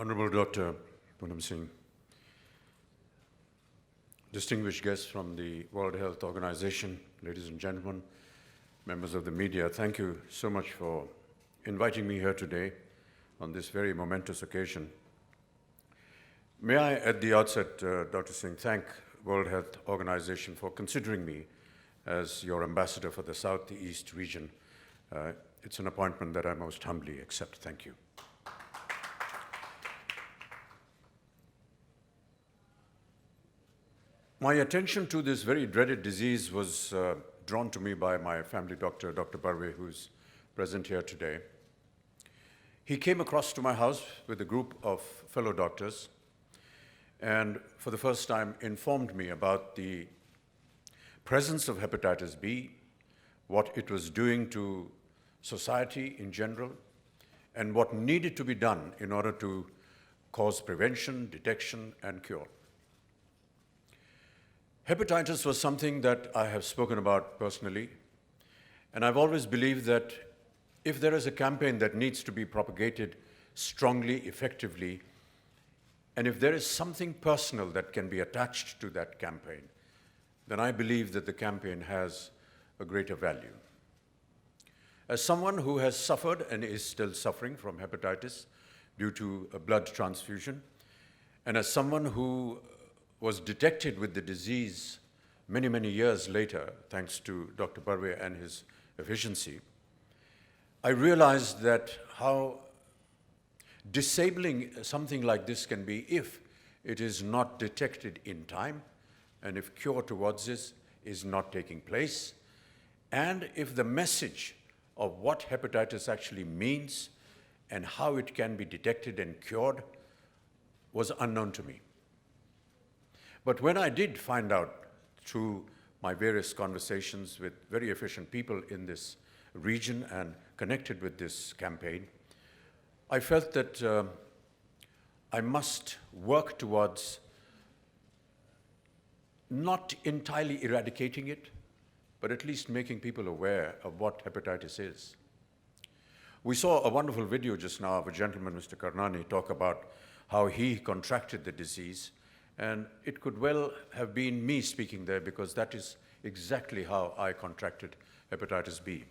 Honorable Dr. Poonam Singh, distinguished guests from the World Health Organization, ladies and gentlemen, members of the media, thank you so much for inviting me here today on this very momentous occasion. May I, at the outset, Dr. Singh, thank World Health Organization for considering me as your ambassador for the Southeast region. It's an appointment that I most humbly accept. Thank you. My attention to this very dreaded disease was drawn to me by my family doctor, Dr. Barve, who's present here today. He came across to my house with a group of fellow doctors and for the first time informed me about the presence of hepatitis B, what it was doing to society in general, and what needed to be done in order to cause prevention, detection, and cure. Hepatitis was something that I have spoken about personally, and I've always believed that if there is a campaign that needs to be propagated strongly, effectively, and if there is something personal that can be attached to that campaign, then I believe that the campaign has a greater value. As someone who has suffered and is still suffering from hepatitis due to a blood transfusion, and as someone who was detected with the disease many, many years later, thanks to Dr. Barve and his efficiency, I realized that how disabling something like this can be if it is not detected in time, and if cure towards this is not taking place, and if the message of what hepatitis actually means and how it can be detected and cured was unknown to me. But when I did find out through my various conversations with very efficient people in this region and connected with this campaign, I felt that I must work towards not entirely eradicating it, but at least making people aware of what hepatitis is. We saw a wonderful video just now of a gentleman, Mr. Karnani, talk about how he contracted the disease. And it could well have been me speaking there because that is exactly how I contracted hepatitis B.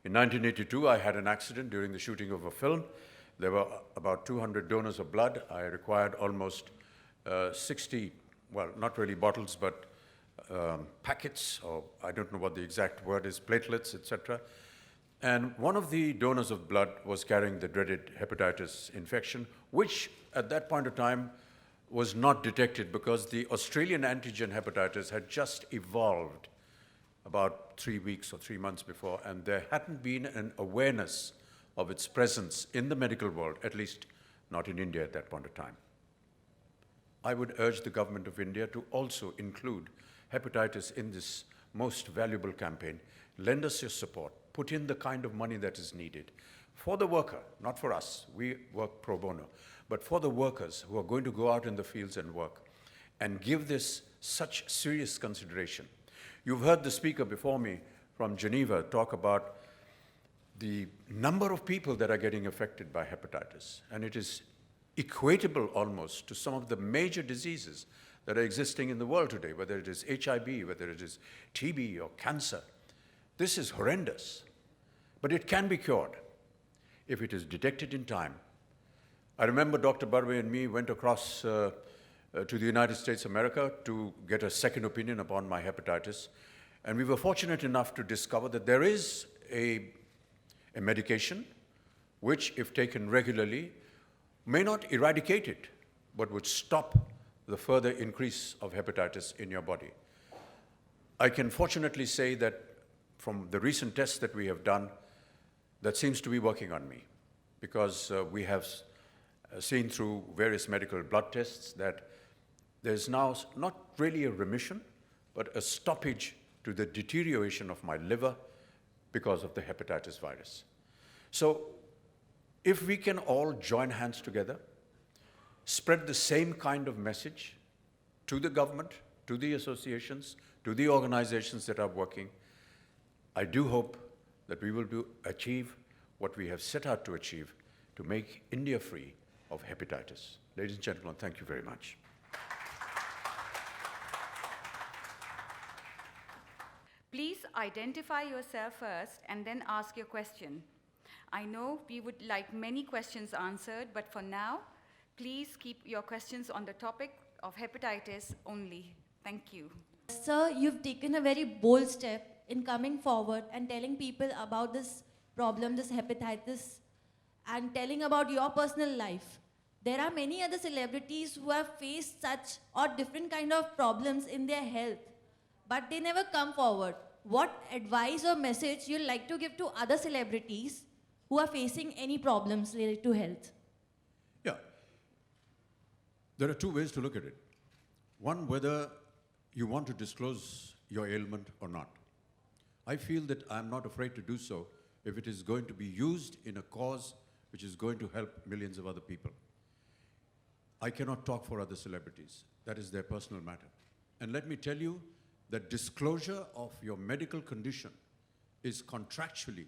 In 1982, I had an accident during the shooting of a film. There were about 200 donors of blood. I required almost 60, well, not really bottles, but packets, or I don't know what the exact word is, platelets, etc. And one of the donors of blood was carrying the dreaded hepatitis infection, which at that point of time was not detected because the Australian antigen hepatitis had just evolved about 3 weeks or 3 months before, and there hadn't been an awareness of its presence in the medical world, at least not in India at that point of time. I would urge the government of India to also include hepatitis in this most valuable campaign. Lend us your support. Put in the kind of money that is needed for the worker, not for us. We work pro bono. But for the workers who are going to go out in the fields and work and give this such serious consideration. You've heard the speaker before me from Geneva talk about the number of people that are getting affected by hepatitis, and it is equatable almost to some of the major diseases that are existing in the world today, whether it is HIV, whether it is TB or cancer. This is horrendous, but it can be cured if it is detected in time. I remember Dr. Barve and me went across to the United States of America to get a second opinion upon my hepatitis. And we were fortunate enough to discover that there is a medication which, if taken regularly, may not eradicate it, but would stop the further increase of hepatitis in your body. I can fortunately say that from the recent tests that we have done, that seems to be working on me, because we have seen through various medical blood tests that there's now not really a remission, but a stoppage to the deterioration of my liver because of the hepatitis virus. So if we can all join hands together, spread the same kind of message to the government, to the associations, to the organizations that are working, I do hope that we will achieve what we have set out to achieve, to make India free of hepatitis. Ladies and gentlemen, thank you very much. Please identify yourself first and then ask your question. I know we would like many questions answered, but for now, please keep your questions on the topic of hepatitis only. Thank you. Sir, you've taken a very bold step in coming forward and telling people about this problem, this hepatitis, and telling about your personal life. There are many other celebrities who have faced such or different kind of problems in their health, but they never come forward. What advice or message you'd like to give to other celebrities who are facing any problems related to health? Yeah. There are two ways to look at it. One, whether you want to disclose your ailment or not. I feel that I'm not afraid to do so if it is going to be used in a cause which is going to help millions of other people. I cannot talk for other celebrities. That is their personal matter. And let me tell you that disclosure of your medical condition is contractually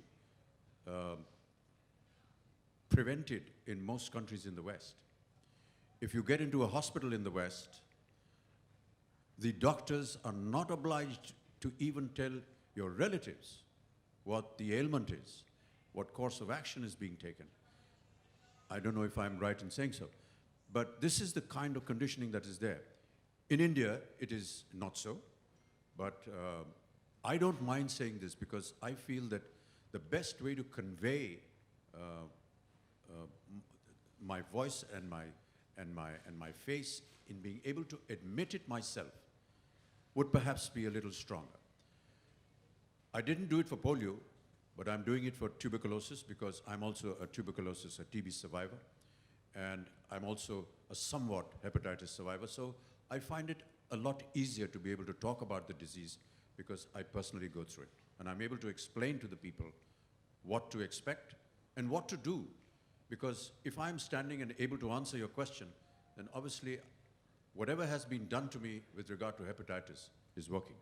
prevented in most countries in the West. If you get into a hospital in the West, the doctors are not obliged to even tell your relatives what the ailment is, what course of action is being taken. I don't know if I'm right in saying so, but this is the kind of conditioning that is there. In India, it is not so, but I don't mind saying this because I feel that the best way to convey my voice and my face in being able to admit it myself would perhaps be a little stronger. I didn't do it for polio, but I'm doing it for tuberculosis because I'm also a TB survivor, and I'm also a somewhat hepatitis survivor. So I find it a lot easier to be able to talk about the disease because I personally go through it. And I'm able to explain to the people what to expect and what to do. Because if I'm standing and able to answer your question, then obviously whatever has been done to me with regard to hepatitis is working.